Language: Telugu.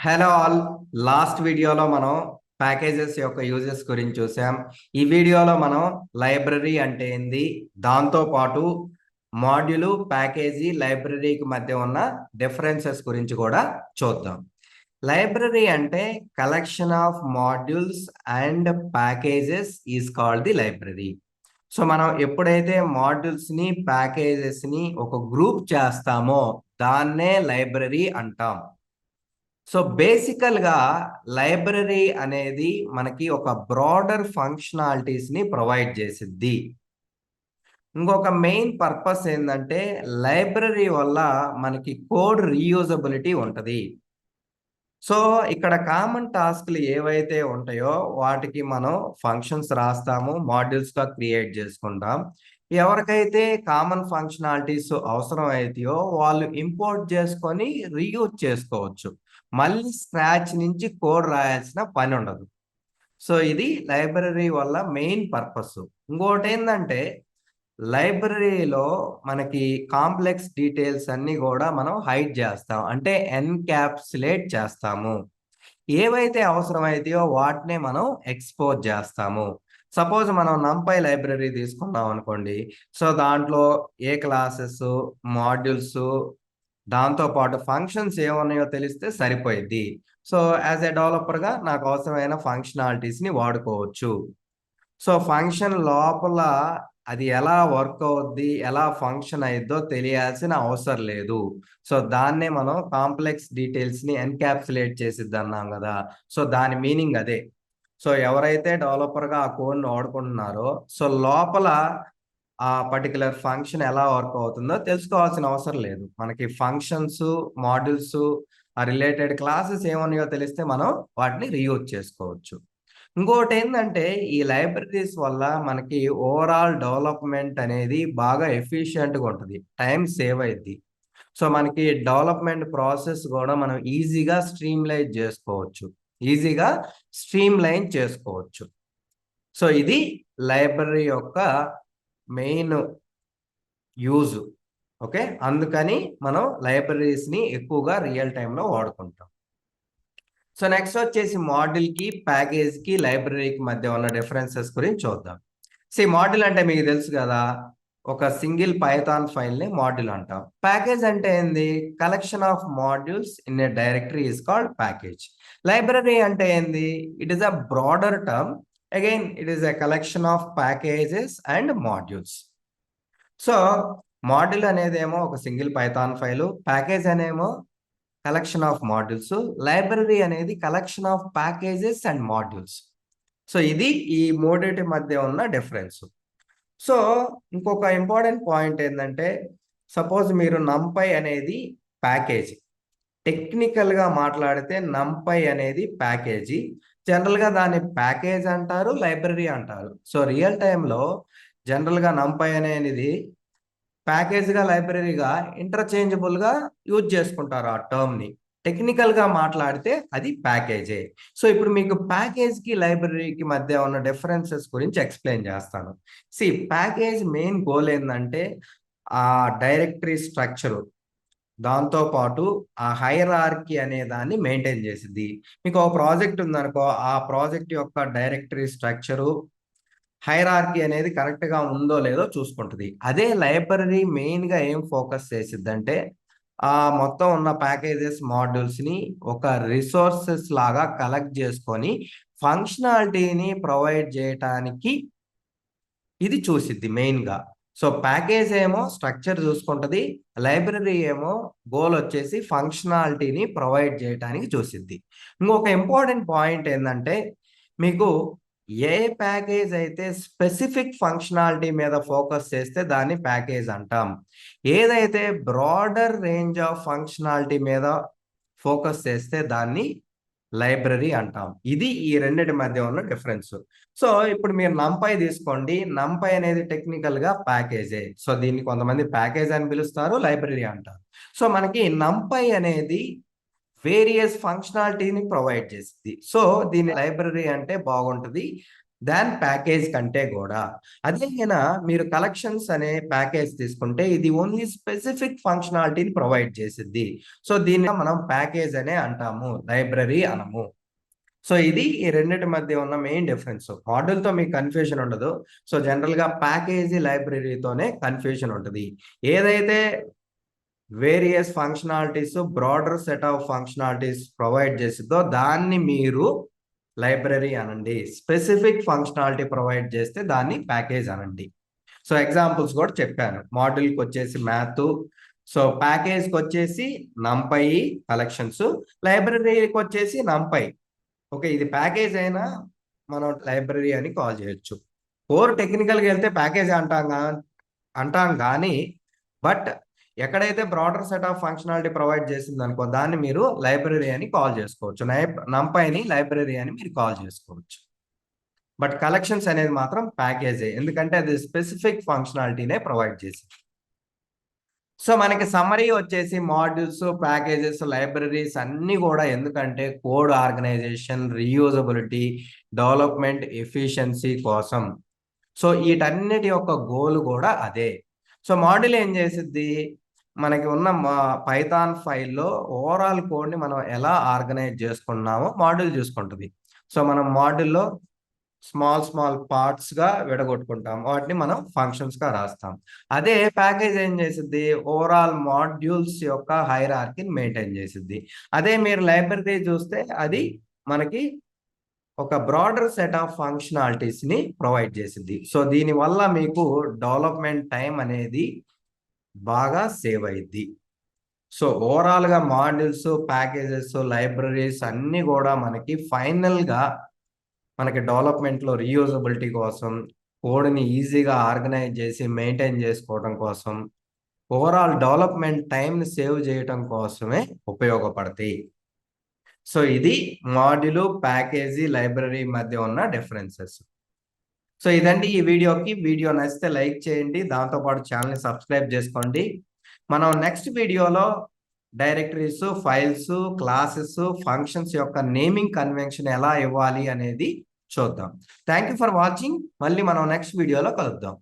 Hello all. లాస్ట్ వీడియోలో మనం ప్యాకేజెస్ యొక్క యూజెస్ గురించి చూసాం. ఈ వీడియోలో మనం లైబ్రరీ అంటే ఏంది, దాంతో పాటు మాడ్యూల్, ప్యాకేజీ, లైబ్రరీకి మధ్య ఉన్న డిఫరెన్సెస్ గురించి కూడా చూద్దాం. లైబ్రరీ అంటే collection of modules and packages is called the library. So మనం ఎప్పుడైతే మాడ్యూల్స్ ని, ప్యాకేజెస్ ని ఒక గ్రూప్ చేస్తామో దాన్నే లైబ్రరీ అంటాం. సో బేసికల్గా లైబ్రరీ అనేది మనకి ఒక బ్రాడర్ ఫంక్షనాలిటీస్ ని ప్రొవైడ్ చేసిద్ది. ఇంకొక మెయిన్ పర్పస్ ఏంటంటే లైబ్రరీ వల్ల మనకి కోడ్ రీయూజబిలిటీ ఉంటుంది. సో ఇక్కడ కామన్ టాస్క్లు ఏవైతే ఉంటాయో వాటికి మనం ఫంక్షన్స్ రాస్తాము, మాడ్యూల్స్గా క్రియేట్ చేసుకుంటాం. ఎవరికైతే కామన్ ఫంక్షనాలిటీస్ అవసరం అవుతాయో వాళ్ళు ఇంపోర్ట్ చేసుకొని రీయూజ్ చేసుకోవచ్చు. మళ్ళీ స్క్రాచ్ నుంచి కోడ్ రాయాల్సిన పని ఉండదు. సో ఇది లైబ్రరీ వల్ల మెయిన్ పర్పస్. ఇంకోటి ఏంటంటే లైబ్రరీలో మనకి కాంప్లెక్స్ డీటెయిల్స్ అన్ని కూడా మనం హైడ్ చేస్తాం, అంటే ఎన్క్యాప్సులేట్ చేస్తాము. ఏవైతే అవసరమైతాయో వాటినే మనం ఎక్స్పోజ్ చేస్తాము. సపోజ్ మనం నంపై లైబ్రరీ తీసుకున్నాం అనుకోండి. సో దాంట్లో ఏ క్లాసెస్, మాడ్యూల్స్, దాంతో పాటు ఫంక్షన్స్ ఏమున్నాయో తెలిస్తే సరిపోయిద్ది. సో యాజ్ ఎ డెవలపర్గా నాకు అవసరమైన ఫంక్షనాలిటీస్ని వాడుకోవచ్చు. సో ఫంక్షన్ లోపల అది ఎలా వర్క్ అవుద్ది, ఎలా ఫంక్షన్ అయిద్దో తెలియాల్సిన అవసరం లేదు. సో దాన్నే మనం కాంప్లెక్స్ డీటెయిల్స్ని ఎన్క్యాప్సులేట్ చేసిద్ది అన్నాం కదా. సో దాని మీనింగ్ అదే. సో ఎవరైతే డెవలపర్గా ఆ కోడ్ని వాడుకుంటున్నారో సో లోపల ఆ పర్టికులర్ ఫంక్షన్ ఎలా వర్క్ అవుతుందో తెలుసుకోవాల్సిన అవసరం లేదు. మనకి ఫంక్షన్స్, మాడ్యూల్స్, ఆ రిలేటెడ్ క్లాసెస్ ఏమున్నాయో తెలిస్తే మనం వాటిని రీయూజ్ చేసుకోవచ్చు. ఇంకోటి ఏంటంటే ఈ లైబ్రరీస్ వల్ల మనకి ఓవరాల్ డెవలప్మెంట్ అనేది బాగా ఎఫిషియెంట్గా ఉంటుంది, టైం సేవ్ అయింది. సో మనకి డెవలప్మెంట్ ప్రాసెస్ కూడా మనం ఈజీగా స్ట్రీమ్ లైన్ చేసుకోవచ్చు. సో ఇది లైబ్రరీ యొక్క మెయిన్ యూజ్. ఓకే, అందుకని మనం లైబ్రరీస్ని ఎక్కువగా రియల్ టైంలో వాడుకుంటాం. సో నెక్స్ట్ వచ్చేసి మాడ్యూల్కి, ప్యాకేజ్కి, లైబ్రరీకి మధ్య ఉన్న డిఫరెన్సెస్ గురించి చూద్దాం. మాడ్యూల్ అంటే మీకు తెలుసు కదా, ఒక సింగిల్ పైథాన్ ఫైల్ని మాడ్యూల్ అంటాం. ప్యాకేజ్ అంటే ఏంది, collection of modules in a directory is called package. Library అంటే ఏంది, it is a broader term. Again it is a collection of packages and modules. So module అనేదేమో ఒక సింగిల్ పైథాన్ ఫైలు, ప్యాకేజ్ అనేమో కలెక్షన్ ఆఫ్ మాడ్యూల్స్, లైబ్రరీ అనేది collection of packages and modules. So ఇది ఈ మూడింటి మధ్య ఉన్న డిఫరెన్స్. సో ఇంకొక ఇంపార్టెంట్ పాయింట్ ఏంటంటే సపోజ్ మీరు నంపై అనేది ప్యాకేజీ. టెక్నికల్గా మాట్లాడితే నంపై అనేది ప్యాకేజీ. జనరల్గా దాన్ని ప్యాకేజ్ అంటారు, లైబ్రరీ అంటారు. సో రియల్ టైంలో జనరల్గా నంపై అనేది ప్యాకేజ్గా, లైబ్రరీగా ఇంటర్చేంజబుల్గా యూజ్ చేసుకుంటారు ఆ టర్మ్ని. టెక్నికల్గా మాట్లాడితే అది ప్యాకేజే. సో ఇప్పుడు మీకు ప్యాకేజ్కి, లైబ్రరీకి మధ్య ఉన్న డిఫరెన్సెస్ గురించి ఎక్స్ప్లెయిన్ చేస్తాను. ప్యాకేజ్ మెయిన్ గోల్ ఏంటంటే ఆ డైరెక్టరీ స్ట్రక్చరు, దాంతోపాటు ఆ హైరార్కీ అనే దాన్ని మెయింటైన్ చేసిద్ది. మీకు ఒక ప్రాజెక్ట్ ఉందనుకో, ఆ ప్రాజెక్ట్ యొక్క డైరెక్టరీ స్ట్రక్చరు, హైరార్కీ అనేది కరెక్ట్గా ఉందో లేదో చూసుకుంటుంది. అదే లైబ్రరీ మెయిన్గా ఏం ఫోకస్ చేసిద్దంటే ఆ మొత్తం ఉన్న ప్యాకేజెస్, మాడ్యూల్స్ని ఒక రిసోర్సెస్ లాగా కలెక్ట్ చేసుకొని ఫంక్షనాలిటీని ప్రొవైడ్ చేయటానికి ఇది చూసిద్ది మెయిన్గా. సో ప్యాకేజ్ ఏమో స్ట్రక్చర్ చూసుకుంటుంది, లైబ్రరీ ఏమో గోల్ వచ్చేసి ఫంక్షనాలిటీని ప్రొవైడ్ చేయడానికి చూసిద్ది. ఇంకొక ఇంపార్టెంట్ పాయింట్ ఏంటంటే మీకు ఏ ప్యాకేజ్ అయితే స్పెసిఫిక్ ఫంక్షనాలిటీ మీద ఫోకస్ చేస్తే దాన్ని ప్యాకేజ్ అంటాం. ఏదైతే బ్రాడర్ రేంజ్ ఆఫ్ ఫంక్షనాలిటీ మీద ఫోకస్ చేస్తే దాన్ని లైబ్రరీ అంటాం. ఇది ఈ రెండింటి మధ్య ఉన్న డిఫరెన్స్. సో ఇప్పుడు మీరు నంపై తీసుకోండి. నంపై అనేది టెక్నికల్గా ప్యాకేజే. సో దీన్ని కొంతమంది ప్యాకేజ్ అని పిలుస్తారు, లైబ్రరీ అంటారు. సో మనకి నంపై అనేది వేరియస్ ఫంక్షనాలిటీని ప్రొవైడ్ చేస్తుంది. సో దీని లైబ్రరీ అంటే బాగుంటుంది. దాన్ ప్యాకేజ్ కంటే కూడా. అదే మీరు కలెక్షన్స్ అనే ప్యాకేజ్ తీసుకుంటే ఇది ఓన్లీ స్పెసిఫిక్ ఫంక్షనాలిటీని ప్రొవైడ్ చేసిద్ది. సో దీన్ని మనం ప్యాకేజ్ అనే అంటాము, లైబ్రరీ అనము. సో ఇది ఈ రెండింటి మధ్య ఉన్న మెయిన్ డిఫరెన్స్. మాడ్యూల్తో మీకు కన్ఫ్యూజన్ ఉండదు. సో జనరల్గా ప్యాకేజీ లైబ్రరీతోనే కన్ఫ్యూజన్ ఉంటుంది. ఏదైతే various functionalities, broader set of functionalities provide చేసిద్దో దాన్ని మీరు లైబ్రరీ అనండి. స్పెసిఫిక్ ఫంక్షనాలిటీ ప్రొవైడ్ చేస్తే దాన్ని ప్యాకేజ్ అనండి. సో ఎగ్జాంపుల్స్ కూడా చెప్పాను. మాడ్యూల్కి వచ్చేసి మ్యాథ్, సో ప్యాకేజ్కి వచ్చేసి నంపై కలెక్షన్స్, లైబ్రరీకి వచ్చేసి నంపై. ఓకే, ఇది ప్యాకేజ్ అయినా మనం లైబ్రరీ అని కాల్ చేయొచ్చు. కోర్ టెక్నికల్గా వెళ్తే ప్యాకేజ్ అంటాం కానీ బట్ ఎక్కడైతే broader set of functionality provide చేసింది అనుకో దాన్ని మీరు లైబ్రరీ అని కాల్ చేసుకోవచ్చు. నంపైని లైబ్రరీ అని మీరు కాల్ చేసుకోవచ్చు. బట్ కలెక్షన్స్ అనేది మాత్రం ప్యాకేజే, ఎందుకంటే అది స్పెసిఫిక్ ఫంక్షనాలిటీనే ప్రొవైడ్ చేసింది. సో మనకి సమ్మరీ వచ్చేసి మాడ్యూల్స్, ప్యాకేజెస్, లైబ్రరీస్ అన్నీ కూడా ఎందుకంటే code organization, reusability, development efficiency కోసం. సో వీటన్నిటి యొక్క గోల్ కూడా అదే. సో మాడ్యూల్ ఏం చేసిద్ది, మనకి ఉన్న పైథాన్ ఫైల్లో ఓవరాల్ కోడ్ని మనం ఎలా ఆర్గనైజ్ చేసుకున్నామో మాడ్యూల్ చూసుకుంటుంది. సో మనం మాడ్యూల్లో స్మాల్ పార్ట్స్గా విడగొట్టుకుంటాం, వాటిని మనం ఫంక్షన్స్గా రాస్తాం. అదే ప్యాకేజ్ ఏం చేసిద్ది, ఓవరాల్ మాడ్యూల్స్ యొక్క హైరార్కీని మెయింటైన్ చేసిద్ది. అదే మీరు లైబ్రరీ చూస్తే అది మనకి ఒక బ్రాడర్ సెట్ ఆఫ్ ఫంక్షనాలిటీస్ని ప్రొవైడ్ చేసిద్ది. సో దీనివల్ల మీకు డెవలప్మెంట్ టైం అనేది బాగా సేవ్ అయ్యిద్ది. సో ఓవరాల్గా మాడ్యూల్స్, ప్యాకేజెస్, లైబ్రరీస్ అన్నీ కూడా మనకి ఫైనల్గా మనకి డెవలప్మెంట్లో రీయూజబిలిటీ కోసం, కోడ్ని ఈజీగా ఆర్గనైజ్ చేసి మెయింటైన్ చేసుకోవడం కోసం, ఓవరాల్ డెవలప్మెంట్ టైంని సేవ్ చేయడం కోసమే ఉపయోగపడతాయి. సో ఇది మాడ్యూల్, ప్యాకేజీ, లైబ్రరీ మధ్య ఉన్న డిఫరెన్సెస్. సో ఇదండి ఈ వీడియోకి. వీడియో నచ్చితే లైక్ చేయండి, దాంతోపాటు ఛానల్ని సబ్స్క్రైబ్ చేసుకోండి. మనం నెక్స్ట్ వీడియోలో డైరెక్టరీస్, ఫైల్స్, క్లాసెస్, ఫంక్షన్స్ యొక్క నేమింగ్ కన్వెన్షన్ ఎలా ఇవ్వాలి అనేది చూద్దాం. Thank you for watching. మళ్ళీ మనం నెక్స్ట్ వీడియోలో కలుద్దాం.